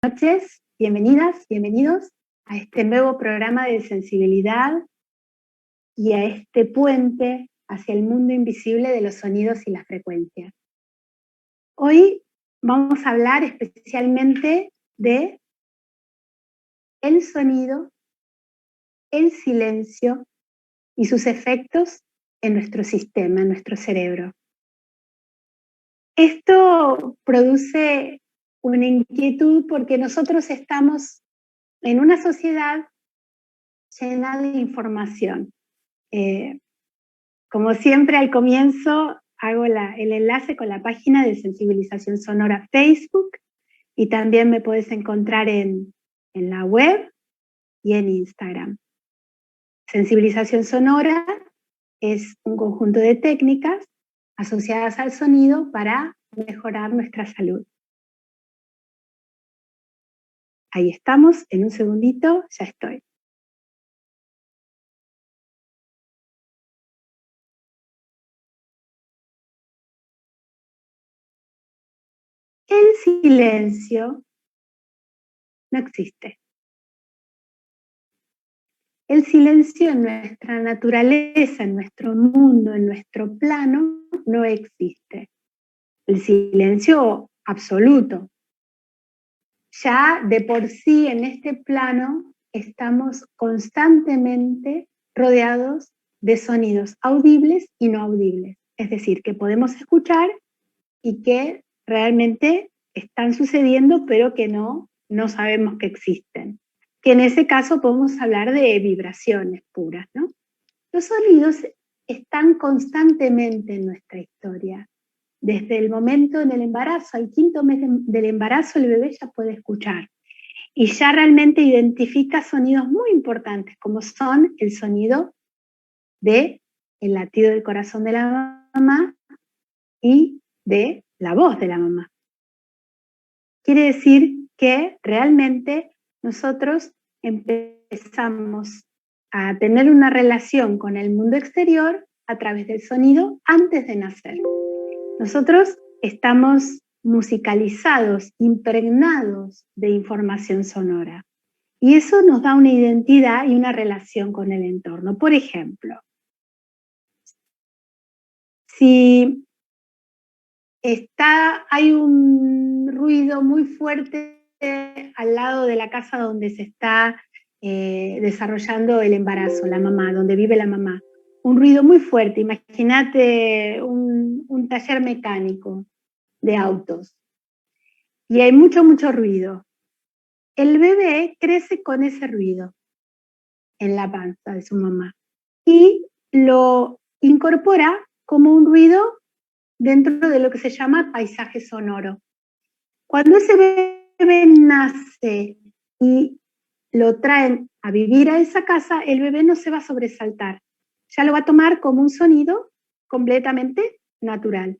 noches, bienvenidas, bienvenidos a este nuevo programa de sensibilidad y a este puente hacia el mundo invisible de los sonidos y las frecuencias. Hoy vamos a hablar especialmente de el sonido, el silencio y sus efectos en nuestro sistema, en nuestro cerebro. Esto produce una inquietud porque nosotros estamos en una sociedad llena de información. Como siempre al comienzo hago el enlace con la página de Sensibilización Sonora Facebook y también me puedes encontrar en la web y en Instagram. Sensibilización Sonora es un conjunto de técnicas asociadas al sonido para mejorar nuestra salud. Ahí estamos, en un segundito ya estoy. El silencio no existe. El silencio en nuestra naturaleza, en nuestro mundo, en nuestro plano, no existe. El silencio absoluto. Ya de por sí en este plano estamos constantemente rodeados de sonidos audibles y no audibles. Es decir, que podemos escuchar y que realmente están sucediendo, pero que no sabemos que existen. Que en ese caso podemos hablar de vibraciones puras, ¿no? Los sonidos están constantemente en nuestra historia. Desde el momento en el embarazo, al 5º mes del embarazo, el bebé ya puede escuchar. Y ya realmente identifica sonidos muy importantes, como son el sonido del latido del corazón de la mamá y de la voz de la mamá. Quiere decir que realmente nosotros empezamos a tener una relación con el mundo exterior a través del sonido antes de nacer. Nosotros estamos musicalizados, impregnados de información sonora. Y eso nos da una identidad y una relación con el entorno. Por ejemplo, si hay un ruido muy fuerte al lado de la casa donde se está desarrollando el embarazo, la mamá, donde vive la mamá. Un ruido muy fuerte, imagínate un taller mecánico de autos. Y hay mucho ruido. El bebé crece con ese ruido en la panza de su mamá y lo incorpora como un ruido dentro de lo que se llama paisaje sonoro. Cuando ese bebé nace y lo traen a vivir a esa casa, el bebé no se va a sobresaltar, ya lo va a tomar como un sonido completamente natural.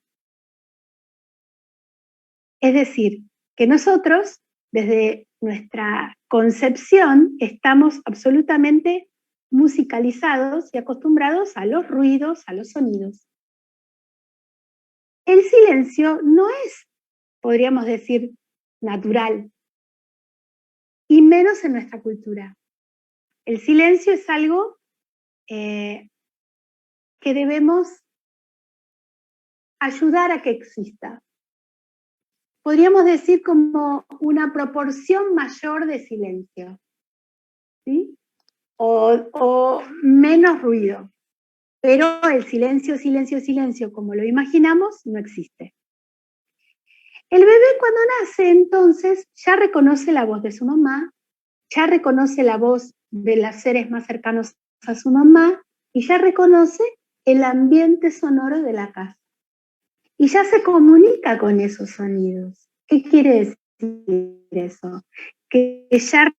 Es decir, que nosotros, desde nuestra concepción, estamos absolutamente musicalizados y acostumbrados a los ruidos, a los sonidos. El silencio no es, podríamos decir, natural, y menos en nuestra cultura. El silencio es algo que debemos ayudar a que exista. Podríamos decir como una proporción mayor de silencio, ¿sí? O menos ruido. Pero el silencio, como lo imaginamos, no existe. El bebé cuando nace, entonces, ya reconoce la voz de su mamá, ya reconoce la voz de los seres más cercanos a su mamá y ya reconoce el ambiente sonoro de la casa. Y ya se comunica con esos sonidos. ¿Qué quiere decir eso? Que ya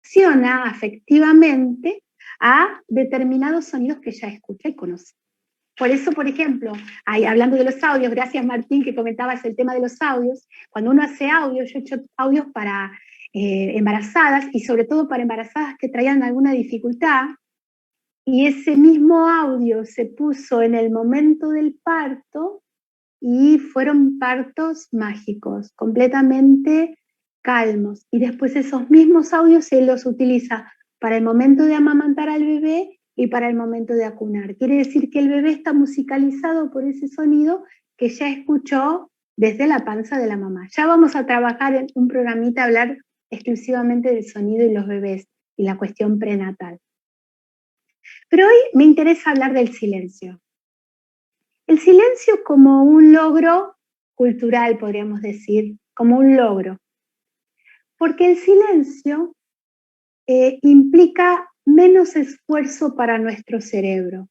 reacciona afectivamente a determinados sonidos que ya escucha y conoce. Por eso, por ejemplo, hablando de los audios, gracias Martín que comentabas el tema de los audios, cuando uno hace audios, yo he hecho audios para embarazadas y sobre todo para embarazadas que traían alguna dificultad, y ese mismo audio se puso en el momento del parto y fueron partos mágicos, completamente calmos. Y después esos mismos audios se los utiliza para el momento de amamantar al bebé y para el momento de acunar. Quiere decir que el bebé está musicalizado por ese sonido que ya escuchó desde la panza de la mamá. Ya vamos a trabajar en un programita a hablar exclusivamente del sonido y los bebés y la cuestión prenatal. Pero hoy me interesa hablar del silencio. El silencio como un logro cultural, podríamos decir, como un logro. Porque el silencio implica menos esfuerzo para nuestro cerebro.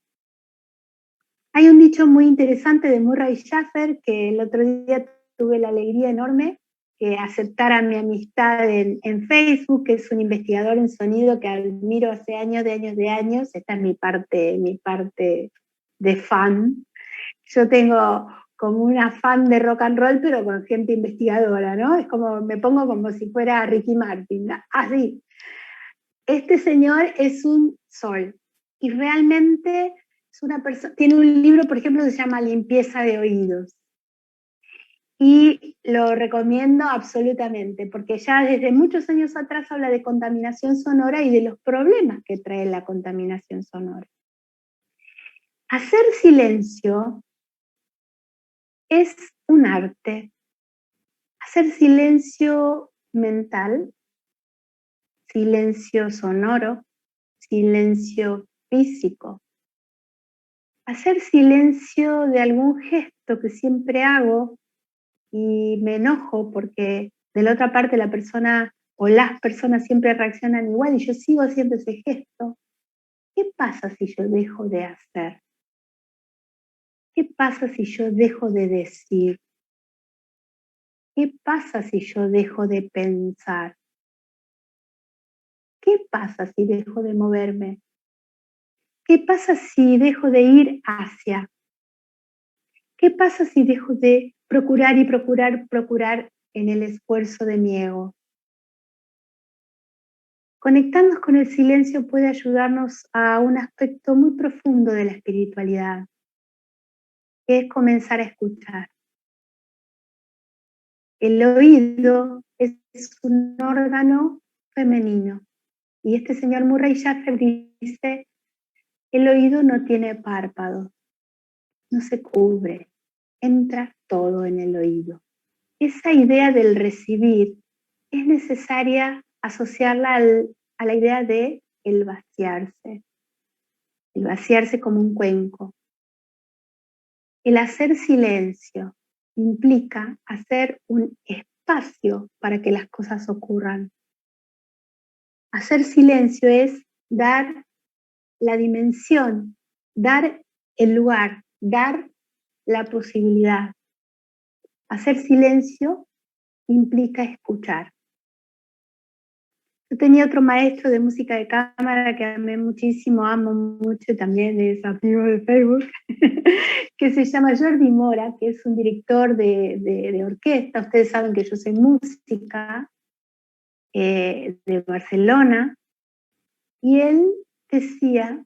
Hay un dicho muy interesante de Murray Schafer que el otro día tuve la alegría enorme que aceptara mi amistad en Facebook, que es un investigador en sonido que admiro hace años. Esta es mi parte de fan. Yo tengo como una fan de rock and roll, pero con gente investigadora, ¿no? Es como, me pongo como si fuera Ricky Martin, así. Este señor es un sol y realmente es una persona, tiene un libro, por ejemplo, que se llama Limpieza de Oídos. Y lo recomiendo absolutamente, porque ya desde muchos años atrás habla de contaminación sonora y de los problemas que trae la contaminación sonora. Hacer silencio es un arte. Hacer silencio mental, silencio sonoro, silencio físico. Hacer silencio de algún gesto que siempre hago y me enojo porque de la otra parte la persona o las personas siempre reaccionan igual y yo sigo haciendo ese gesto. ¿Qué pasa si yo dejo de hacer? ¿Qué pasa si yo dejo de decir? ¿Qué pasa si yo dejo de pensar? ¿Qué pasa si dejo de moverme? ¿Qué pasa si dejo de ir hacia? ¿Qué pasa si dejo de procurar y procurar en el esfuerzo de mi ego? Conectarnos con el silencio puede ayudarnos a un aspecto muy profundo de la espiritualidad, que es comenzar a escuchar. El oído es un órgano femenino y este señor Murray Schafer dice, el oído no tiene párpados, no se cubre, entra todo en el oído. Esa idea del recibir es necesaria asociarla a la idea de el vaciarse como un cuenco. El hacer silencio implica hacer un espacio para que las cosas ocurran. Hacer silencio es dar la dimensión, dar el lugar, dar la posibilidad. Hacer silencio implica escuchar. Yo tenía otro maestro de música de cámara que amé muchísimo, amo mucho, también es amigo de Facebook, que se llama Jordi Mora, que es un director de orquesta. Ustedes saben que yo soy música de Barcelona, y él decía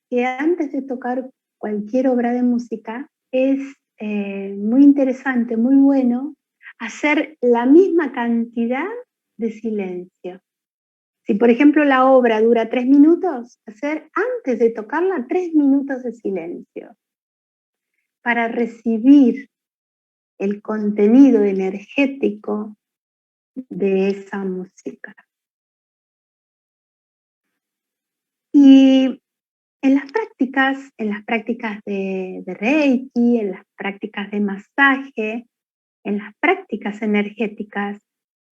que antes de tocar cualquier obra de música es muy interesante, muy bueno, hacer la misma cantidad de silencio. Si, por ejemplo, la obra dura 3 minutos, hacer antes de tocarla 3 minutos de silencio para recibir el contenido energético de esa música. Y en las prácticas de Reiki, en las prácticas de masaje, en las prácticas energéticas,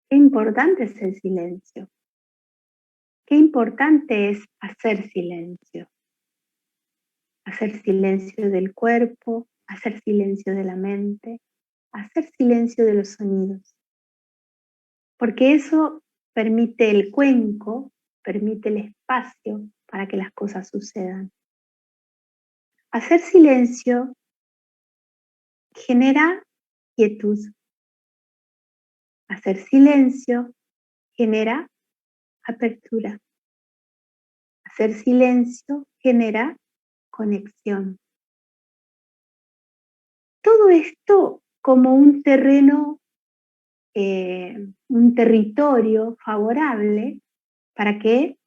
qué importante es el silencio. Qué importante es hacer silencio. Hacer silencio del cuerpo, hacer silencio de la mente, hacer silencio de los sonidos. Porque eso permite el cuenco, permite el espacio para que las cosas sucedan. Hacer silencio genera quietud. Hacer silencio genera apertura. Hacer silencio genera conexión. todo esto como un terreno, un territorio favorable para que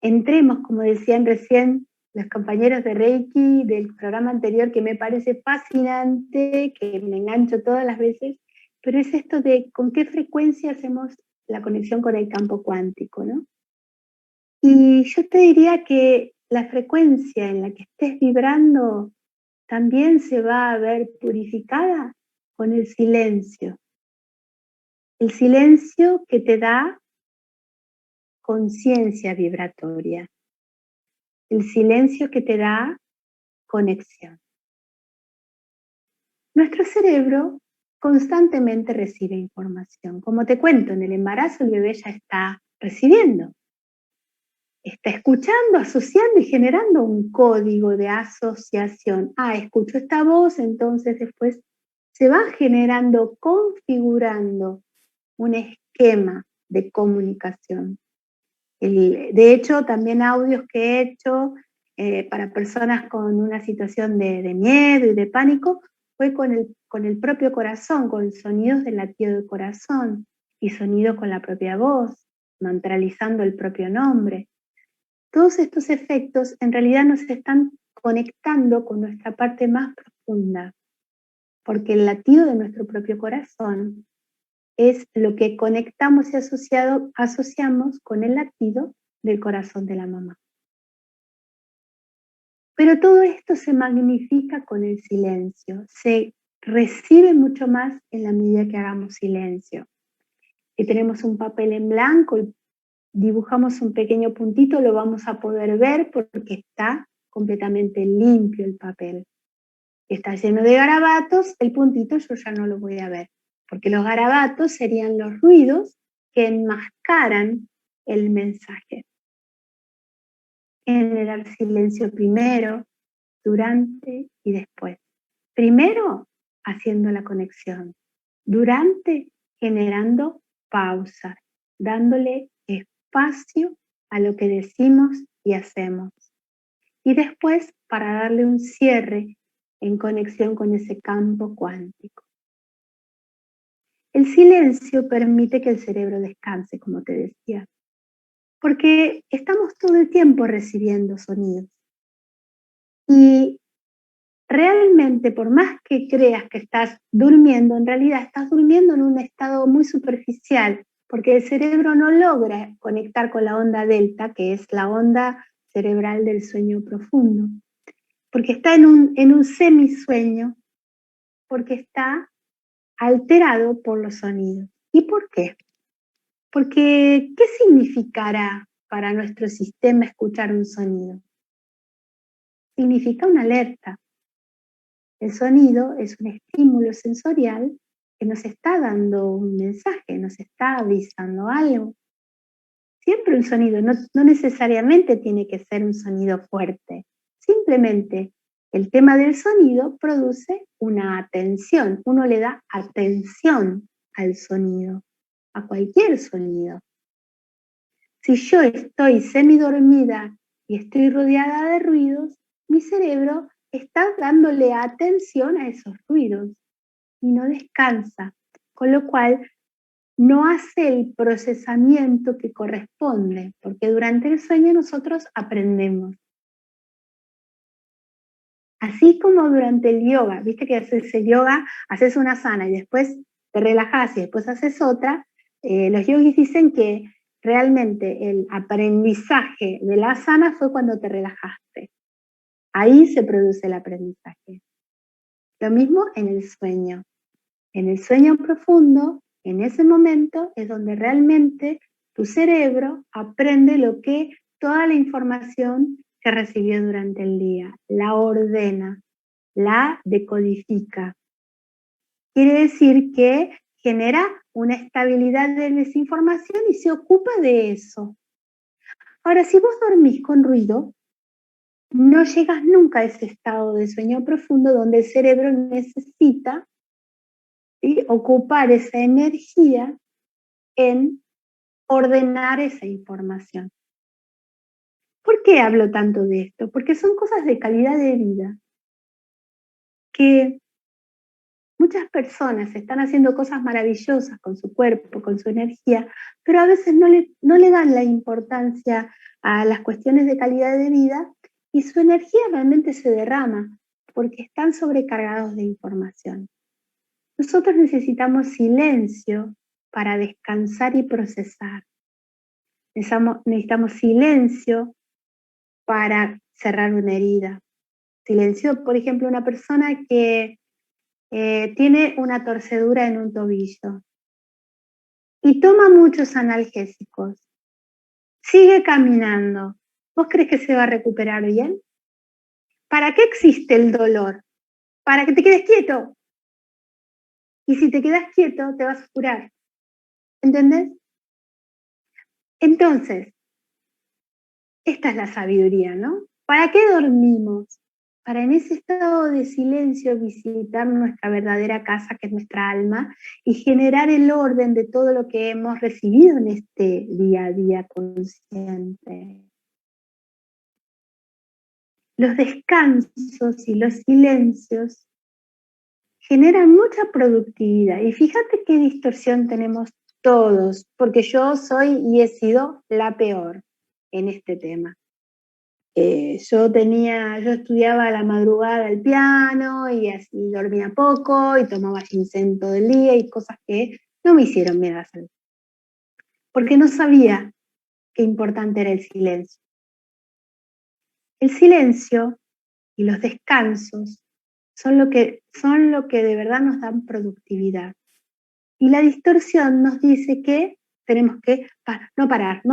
entremos, como decían recién los compañeros de Reiki del programa anterior, que me parece fascinante, que me engancho todas las veces, pero es esto de con qué frecuencia hacemos la conexión con el campo cuántico, ¿no? Y yo te diría que la frecuencia en la que estés vibrando también se va a ver purificada con el silencio. El silencio que te da conciencia vibratoria. El silencio que te da conexión. Nuestro cerebro constantemente recibe información. Como te cuento, en el embarazo el bebé ya está recibiendo, está escuchando, asociando y generando un código de asociación. Ah, escucho esta voz, entonces después se va generando, configurando un esquema de comunicación. De hecho, también audios que he hecho para personas con una situación de miedo y de pánico fue con el propio corazón, con sonidos del latido del corazón y sonidos con la propia voz, mantralizando el propio nombre. Todos estos efectos en realidad nos están conectando con nuestra parte más profunda, porque el latido de nuestro propio corazón es lo que conectamos y asociamos con el latido del corazón de la mamá. Pero todo esto se magnifica con el silencio, se recibe mucho más en la medida que hagamos silencio. Si tenemos un papel en blanco y dibujamos un pequeño puntito, lo vamos a poder ver porque está completamente limpio el papel. Está lleno de garabatos, el puntito yo ya no lo voy a ver, porque los garabatos serían los ruidos que enmascaran el mensaje. Generar silencio primero, durante y después. Primero, haciendo la conexión. Durante, generando pausas, dándole espacio a lo que decimos y hacemos. Y después, para darle un cierre en conexión con ese campo cuántico. El silencio permite que el cerebro descanse, como te decía, porque estamos todo el tiempo recibiendo sonidos. Y realmente, por más que creas que estás durmiendo, en realidad estás durmiendo en un estado muy superficial, porque el cerebro no logra conectar con la onda delta, que es la onda cerebral del sueño profundo, porque está en un semisueño, porque está alterado por los sonidos. ¿Y por qué? Porque, ¿qué significará para nuestro sistema escuchar un sonido? Significa una alerta. El sonido es un estímulo sensorial que nos está dando un mensaje, nos está avisando algo. Siempre un sonido, no necesariamente tiene que ser un sonido fuerte. Simplemente el tema del sonido produce una atención. Uno le da atención al sonido, a cualquier sonido. Si yo estoy semidormida y estoy rodeada de ruidos, mi cerebro está dándole atención a esos ruidos y no descansa, con lo cual no hace el procesamiento que corresponde, porque durante el sueño nosotros aprendemos. Así como durante el yoga, viste que haces el yoga, haces una asana y después te relajas y después haces otra, los yogis dicen que realmente el aprendizaje de la asana fue cuando te relajaste. Ahí se produce el aprendizaje. Lo mismo en el sueño. En el sueño profundo, en ese momento es donde realmente tu cerebro aprende lo que toda la información que recibió durante el día, la ordena, la decodifica. Quiere decir que genera una estabilidad en esa información y se ocupa de eso. Ahora, si vos dormís con ruido, no llegas nunca a ese estado de sueño profundo donde el cerebro necesita, ¿sí?, ocupar esa energía en ordenar esa información. ¿Por qué hablo tanto de esto? Porque son cosas de calidad de vida que Muchas personas están haciendo cosas maravillosas con su cuerpo, con su energía, pero a veces no le dan la importancia a las cuestiones de calidad de vida y su energía realmente se derrama porque están sobrecargados de información. Nosotros necesitamos silencio para descansar y procesar. Necesitamos silencio para cerrar una herida. Silencio, por ejemplo, una persona que tiene una torcedura en un tobillo y toma muchos analgésicos, sigue caminando. ¿Vos crees que se va a recuperar bien? ¿Para qué existe el dolor? Para que te quedes quieto. Y si te quedas quieto, te vas a curar. ¿Entendés? Entonces, esta es la sabiduría, ¿no? ¿Para qué dormimos? Para en ese estado de silencio visitar nuestra verdadera casa, que es nuestra alma, y generar el orden de todo lo que hemos recibido en este día a día consciente. Los descansos y los silencios generan mucha productividad. Y fíjate qué distorsión tenemos todos, porque yo soy y he sido la peor en este tema. Yo estudiaba a la madrugada el piano y así dormía poco y tomaba ginseng todo el día y cosas que no me hicieron bien a la salud. Porque no sabía qué importante era el silencio. El silencio y los descansos son lo que de verdad nos dan productividad. Y la distorsión nos dice que tenemos que no parar,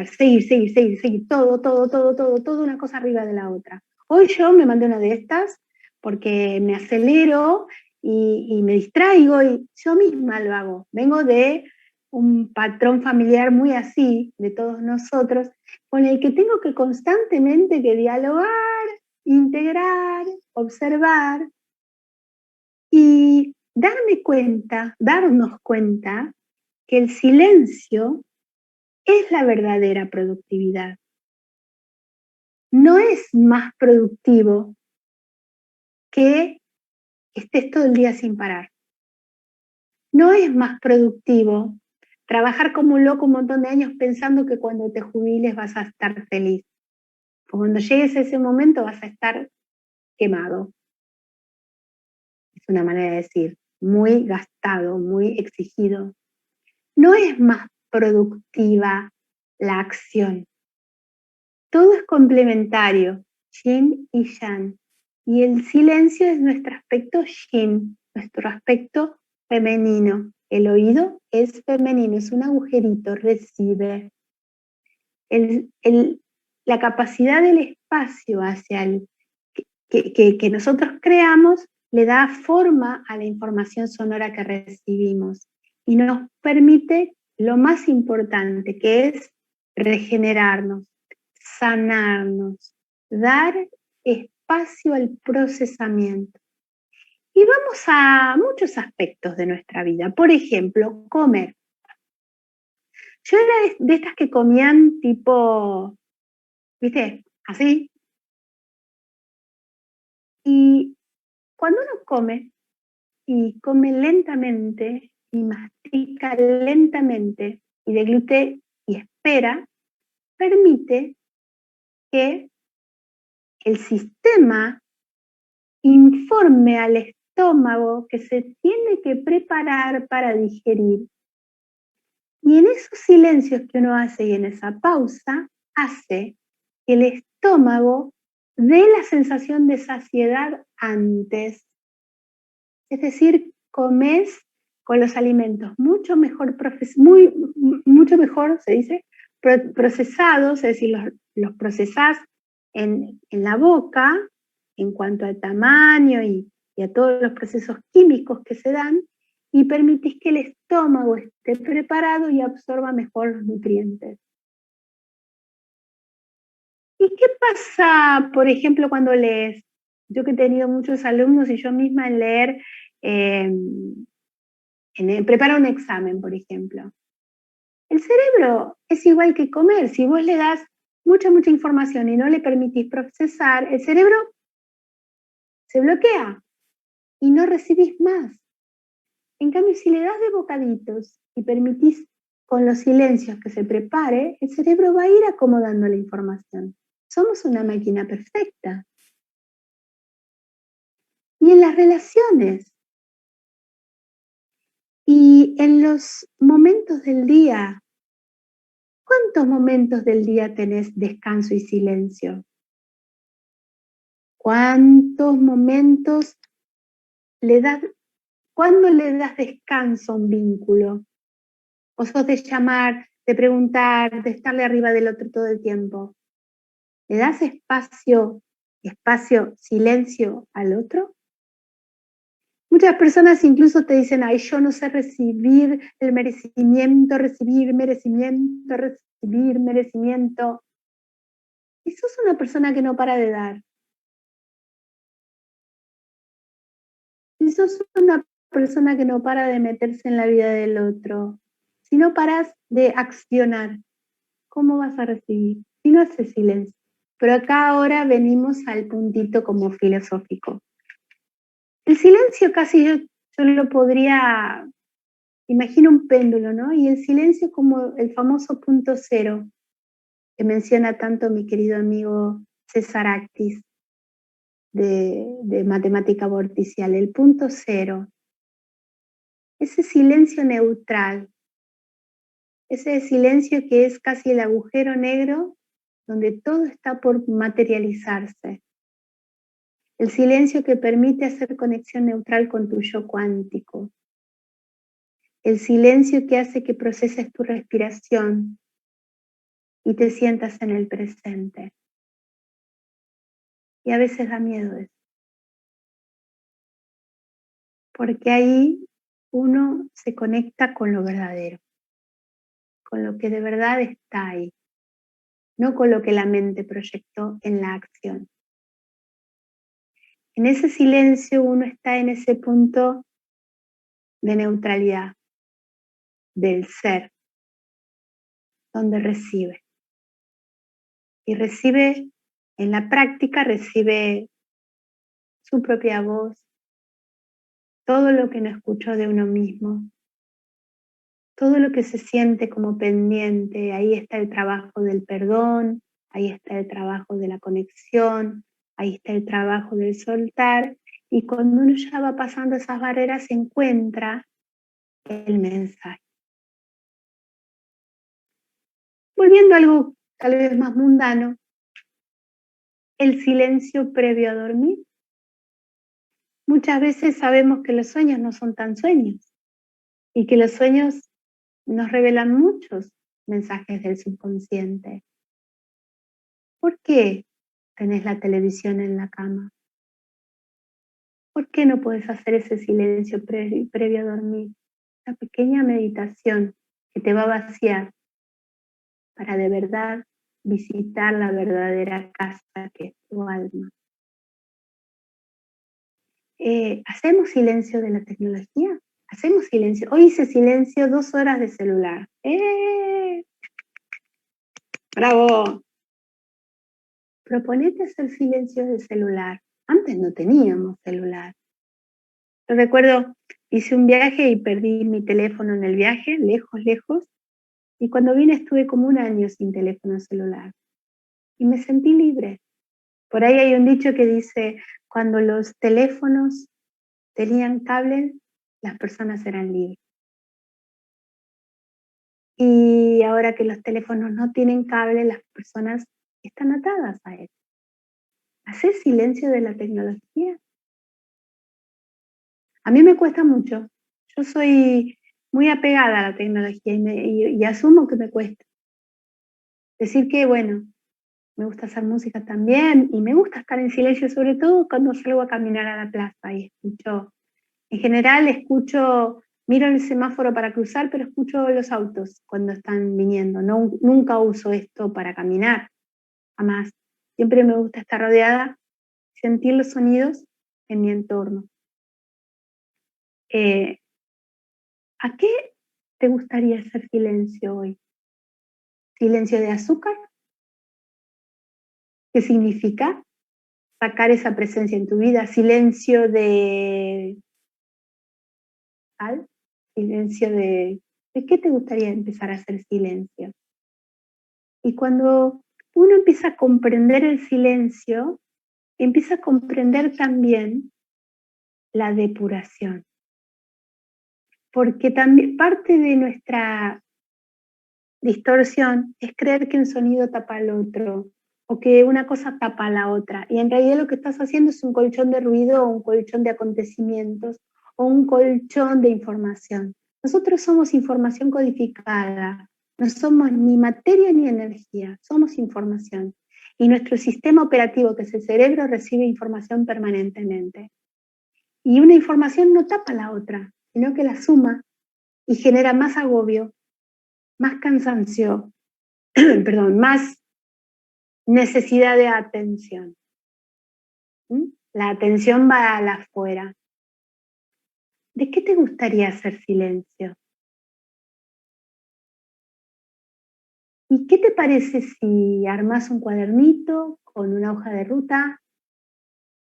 seguir, todo, una cosa arriba de la otra. Hoy yo me mandé una de estas porque me acelero y me distraigo y yo misma lo hago. Vengo de un patrón familiar muy así, de todos nosotros, con el que tengo que constantemente que dialogar, integrar, observar y darnos cuenta que el silencio es la verdadera productividad. No es más productivo que estés todo el día sin parar. No es más productivo trabajar como un loco un montón de años pensando que cuando te jubiles vas a estar feliz. Cuando llegues a ese momento vas a estar quemado. Es una manera de decir, muy gastado, muy exigido. No es más productiva la acción. Todo es complementario, yin y yang. Y el silencio es nuestro aspecto yin, nuestro aspecto femenino. El oído es femenino, es un agujerito, recibe. La capacidad del espacio hacia el que nosotros creamos le da forma a la información sonora que recibimos y nos permite lo más importante, que es regenerarnos, sanarnos, dar espacio al procesamiento. Y vamos a muchos aspectos de nuestra vida. Por ejemplo, comer. Yo era de estas que comían tipo, ¿viste? Así. Y cuando uno come, y come lentamente, y mastica lentamente, y deglute y espera, permite que el sistema informe al estómago que se tiene que preparar para digerir. Y en esos silencios que uno hace y en esa pausa, hace que el estómago dé la sensación de saciedad antes. Es decir, comes con los alimentos mucho mejor, se dice, procesados, es decir, los procesás en la boca en cuanto al tamaño y a todos los procesos químicos que se dan, y permitís que el estómago esté preparado y absorba mejor los nutrientes. ¿Y qué pasa, por ejemplo, cuando lees? Yo que he tenido muchos alumnos y yo misma en leer, preparar un examen, por ejemplo. El cerebro es igual que comer. Si vos le das mucha información y no le permitís procesar, el cerebro se bloquea. y no recibís más. En cambio, si le das de bocaditos y permitís con los silencios que se prepare, el cerebro va a ir acomodando la información. Somos una máquina perfecta. Y en las relaciones, y en los momentos del día, ¿cuántos momentos del día tenés descanso y silencio? ¿Cuántos momentos le das, cuándo le das descanso a un vínculo? ¿O sos de llamar, de preguntar, de estarle arriba del otro todo el tiempo? ¿Le das espacio, silencio al otro? Muchas personas incluso te dicen, ay, yo no sé recibir el merecimiento, recibir merecimiento, recibir merecimiento. Y sos una persona que no para de dar. Si sos una persona que no para de meterse en la vida del otro, si no paras de accionar, ¿cómo vas a recibir? Si no haces silencio. Pero acá ahora venimos al puntito como filosófico. El silencio casi yo lo podría, imagino un péndulo, ¿no? Y el silencio como el famoso punto cero que menciona tanto mi querido amigo César Actis de matemática vorticial, el punto cero. Ese silencio neutral, ese silencio que es casi el agujero negro donde todo está por materializarse. El silencio que permite hacer conexión neutral con tu yo cuántico. El silencio que hace que proceses tu respiración y te sientas en el presente. Y a veces da miedo eso. Porque ahí uno se conecta con lo verdadero, con lo que de verdad está ahí, no con lo que la mente proyectó en la acción. En ese silencio uno está en ese punto de neutralidad del ser, donde recibe. Y recibe, en la práctica, recibe su propia voz, todo lo que no escuchó de uno mismo, todo lo que se siente como pendiente. Ahí está el trabajo del perdón, ahí está el trabajo de la conexión, ahí está el trabajo del soltar. Y cuando uno ya va pasando esas barreras, se encuentra el mensaje. Volviendo a algo tal vez más mundano, el silencio previo a dormir. Muchas veces sabemos que los sueños no son tan sueños y que los sueños nos revelan muchos mensajes del subconsciente. ¿Por qué tenés la televisión en la cama? ¿Por qué no puedes hacer ese silencio previo a dormir? Una pequeña meditación que te va a vaciar para de verdad visitar la verdadera casa que es tu alma. ¿Hacemos silencio de la tecnología? Hacemos silencio. Hoy hice silencio 2 horas de celular. ¡Bravo! Proponete hacer silencio de celular. Antes no teníamos celular. Yo recuerdo, hice un viaje y perdí mi teléfono en el viaje, lejos, lejos. Y cuando vine estuve como 1 año sin teléfono celular. Y me sentí libre. Por ahí hay un dicho que dice, cuando los teléfonos tenían cable, las personas eran libres. Y ahora que los teléfonos no tienen cable, las personas están atadas a él. ¿Hacer silencio de la tecnología? A mí me cuesta mucho. Yo soy muy apegada a la tecnología y asumo que me cuesta. Decir que, bueno, me gusta hacer música también y me gusta estar en silencio, sobre todo cuando salgo a caminar a la plaza y escucho, en general escucho, miro el semáforo para cruzar, pero escucho los autos cuando están viniendo. No, nunca uso esto para caminar, jamás. Siempre me gusta estar rodeada, sentir los sonidos en mi entorno. ¿A qué te gustaría hacer silencio hoy? ¿Silencio de azúcar? ¿Qué significa? sacar esa presencia en tu vida, silencio de sal, silencio ¿de qué te gustaría empezar a hacer silencio? Y cuando uno empieza a comprender el silencio, empieza a comprender también la depuración. Porque también parte de nuestra distorsión es creer que un sonido tapa al otro o que una cosa tapa a la otra. Y en realidad lo que estás haciendo es un colchón de ruido o un colchón de acontecimientos o un colchón de información. Nosotros somos información codificada, no somos ni materia ni energía, somos información. Y nuestro sistema operativo, que es el cerebro, recibe información permanentemente. Y una información no tapa a la otra, sino que la suma y genera más agobio, más cansancio, perdón, más necesidad de atención. La atención va a la afuera. ¿De qué te gustaría hacer silencio? ¿Y qué te parece si armas un cuadernito con una hoja de ruta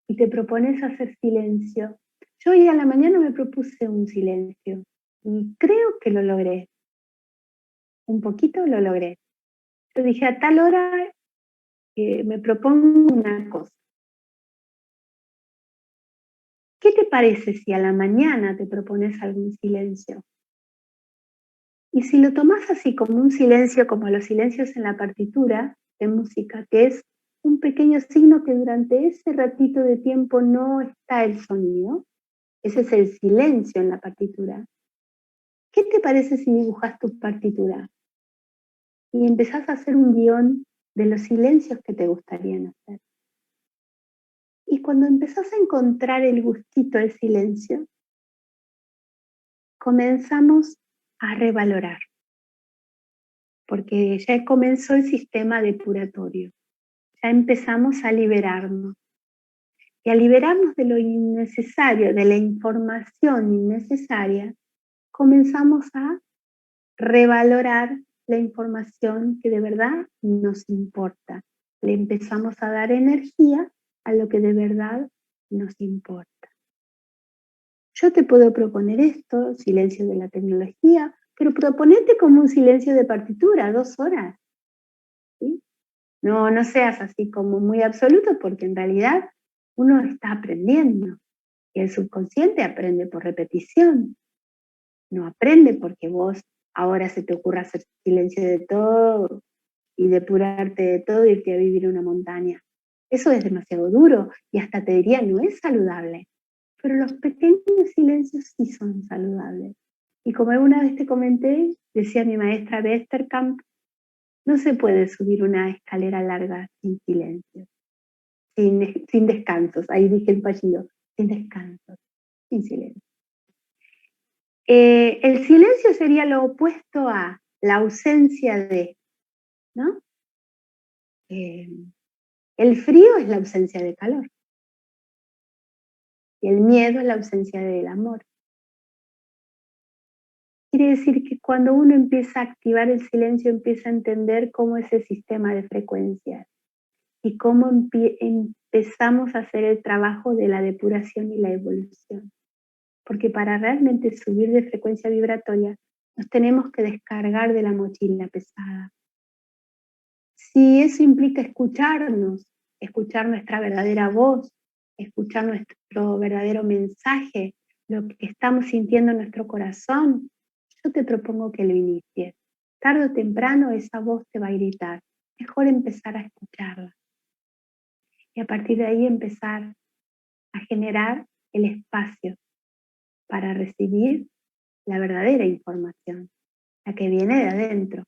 y te propones hacer silencio? Yo hoy a la mañana me propuse un silencio y creo que lo logré. Un poquito lo logré. Yo dije a tal hora me propongo una cosa. ¿Qué te parece si a la mañana te propones algún silencio? Y si lo tomás así como un silencio, como los silencios en la partitura de música, que es un pequeño signo que durante ese ratito de tiempo no está el sonido, ese es el silencio en la partitura. ¿Qué te parece si dibujas tu partitura y empezás a hacer un guión de los silencios que te gustarían hacer? Y cuando empezás a encontrar el gustito del silencio, comenzamos a revalorar, porque ya comenzó el sistema depuratorio, ya empezamos a liberarnos. Y al liberarnos de lo innecesario, de la información innecesaria, comenzamos a revalorar la información que de verdad nos importa. Le empezamos a dar energía a lo que de verdad nos importa. Yo te puedo proponer esto, silencio de la tecnología, pero proponete como un silencio de partitura, 2 horas. ¿Sí? No seas así como muy absoluto, porque en realidad uno está aprendiendo. Y el subconsciente aprende por repetición. No aprende porque vos ahora se te ocurra hacer silencio de todo y depurarte de todo y irte a vivir en una montaña. Eso es demasiado duro y hasta te diría no es saludable. Pero los pequeños silencios sí son saludables. Y como alguna vez te comenté, decía mi maestra Westerkamp, no se puede subir una escalera larga sin silencio, sin descansos. Ahí dije el apellido, sin descansos, sin silencio. El silencio sería lo opuesto a la ausencia de, ¿no? El frío es la ausencia de calor. Y el miedo es la ausencia del amor. Quiere decir que cuando uno empieza a activar el silencio, empieza a entender cómo es el sistema de frecuencias y cómo empezamos a hacer el trabajo de la depuración y la evolución. Porque para realmente subir de frecuencia vibratoria, nos tenemos que descargar de la mochila pesada. Si eso implica escucharnos, escuchar nuestra verdadera voz, escuchar nuestro verdadero mensaje, lo que estamos sintiendo en nuestro corazón, yo te propongo que lo inicies. Tarde o temprano esa voz te va a gritar. Mejor empezar a escucharla. Y a partir de ahí empezar a generar el espacio para recibir la verdadera información, la que viene de adentro.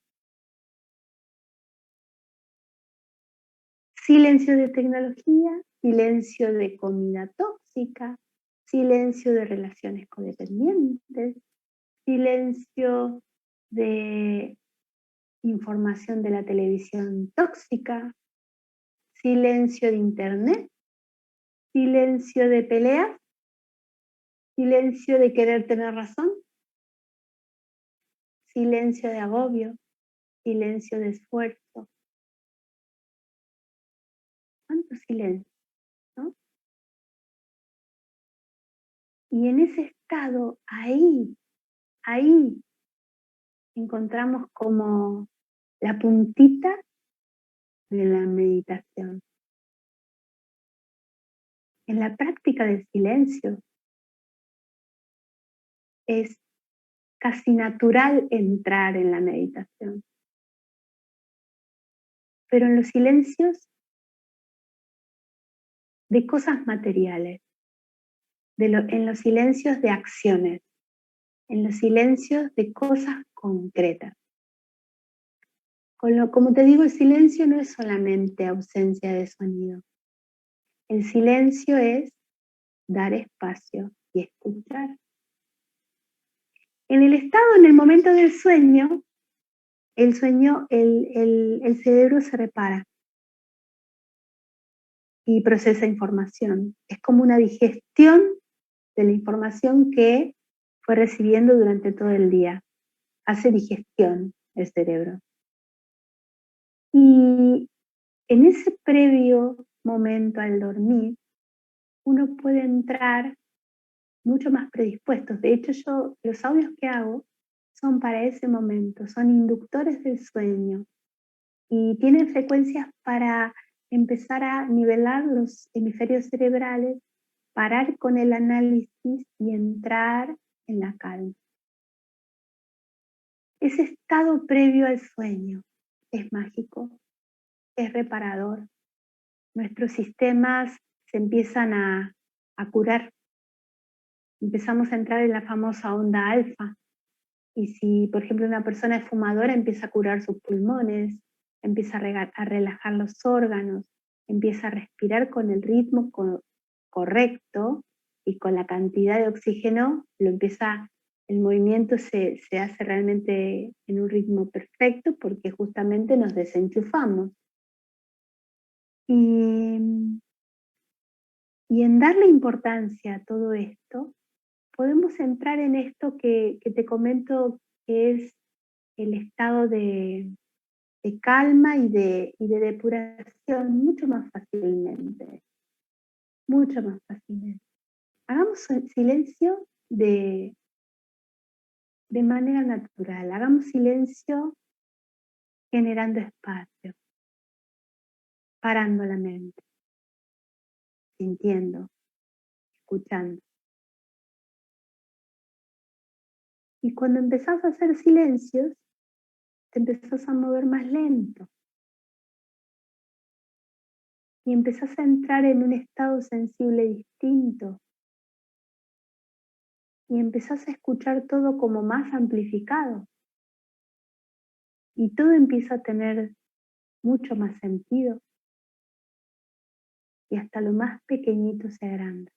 Silencio de tecnología, silencio de comida tóxica, silencio de relaciones codependientes, silencio de información de la televisión tóxica, silencio de internet, silencio de peleas, silencio de querer tener razón, silencio de agobio, silencio de esfuerzo. ¿Cuánto silencio? ¿No? Y en ese estado, ahí encontramos como la puntita de la meditación. En la práctica del silencio es casi natural entrar en la meditación. Pero en los silencios de cosas materiales, en los silencios de acciones, en los silencios de cosas concretas. Como te digo, el silencio no es solamente ausencia de sonido. El silencio es dar espacio y escuchar. En el momento del sueño, el cerebro se repara y procesa información. Es como una digestión de la información que fue recibiendo durante todo el día. Hace digestión el cerebro. Y en ese previo momento al dormir, uno puede entrar mucho más predispuestos. De hecho, los audios que hago son para ese momento, son inductores del sueño y tienen frecuencias para empezar a nivelar los hemisferios cerebrales, parar con el análisis y entrar en la calma. Ese estado previo al sueño es mágico, es reparador. Nuestros sistemas se empiezan a curar. Empezamos a entrar en la famosa onda alfa. Y si, por ejemplo, una persona es fumadora, empieza a curar sus pulmones, empieza a relajar los órganos, empieza a respirar con el ritmo correcto y con la cantidad de oxígeno, el movimiento se hace realmente en un ritmo perfecto porque justamente nos desenchufamos. Y en darle importancia a todo esto, podemos entrar en esto que te comento, que es el estado de calma y de depuración mucho más fácilmente. Mucho más fácilmente. Hagamos el silencio de manera natural. Hagamos silencio generando espacio, parando la mente, sintiendo, escuchando. Y cuando empezás a hacer silencios, te empezás a mover más lento. Y empezás a entrar en un estado sensible distinto. Y empezás a escuchar todo como más amplificado. Y todo empieza a tener mucho más sentido. Y hasta lo más pequeñito se agranda.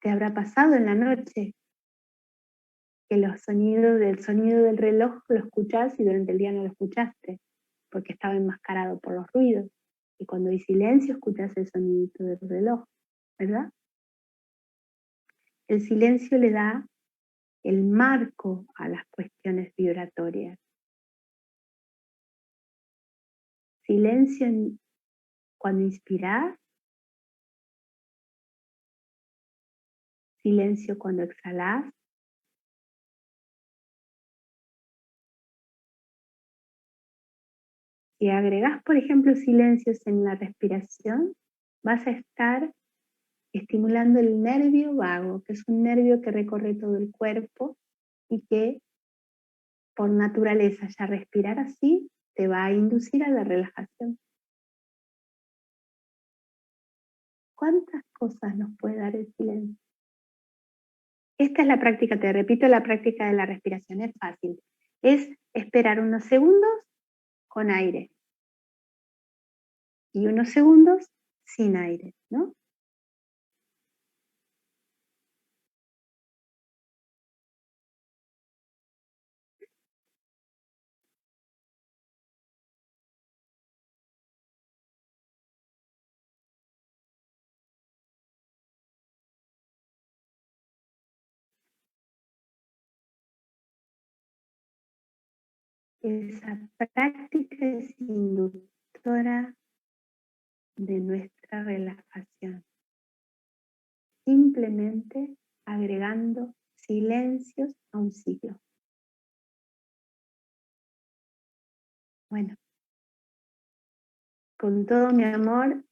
¿Te habrá pasado en la noche que el sonido del reloj lo escuchás y durante el día no lo escuchaste? Porque estaba enmascarado por los ruidos. Y cuando hay silencio escuchás el sonidito del reloj, ¿verdad? El silencio le da el marco a las cuestiones vibratorias. Silencio cuando inspirás, silencio cuando exhalás. Si agregás, por ejemplo, silencios en la respiración, vas a estar estimulando el nervio vago, que es un nervio que recorre todo el cuerpo y que por naturaleza ya respirar así te va a inducir a la relajación. ¿Cuántas cosas nos puede dar el silencio? Esta es la práctica, te repito, la práctica de la respiración. Es fácil. Es esperar unos segundos con aire y unos segundos sin aire, ¿no? Esa práctica es inductora de nuestra relajación. Simplemente agregando silencios a un ciclo. Bueno, con todo mi amor,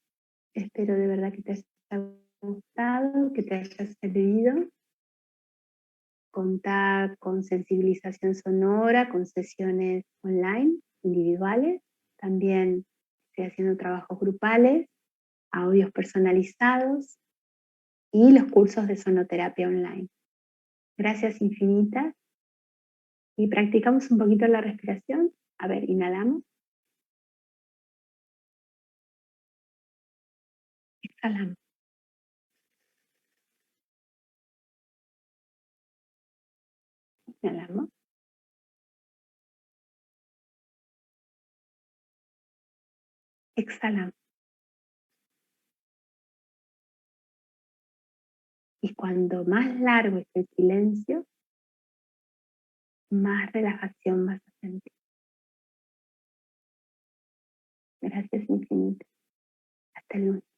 espero de verdad que te haya gustado, que te haya servido. Contar con sensibilización sonora, con sesiones online, individuales. También estoy haciendo trabajos grupales, audios personalizados y los cursos de sonoterapia online. Gracias infinitas. Y practicamos un poquito la respiración. A ver, inhalamos. Exhalamos. Inhalamos. Exhalamos. Y cuando más largo es el silencio, más relajación vas a sentir. Gracias infinitas. Hasta luego.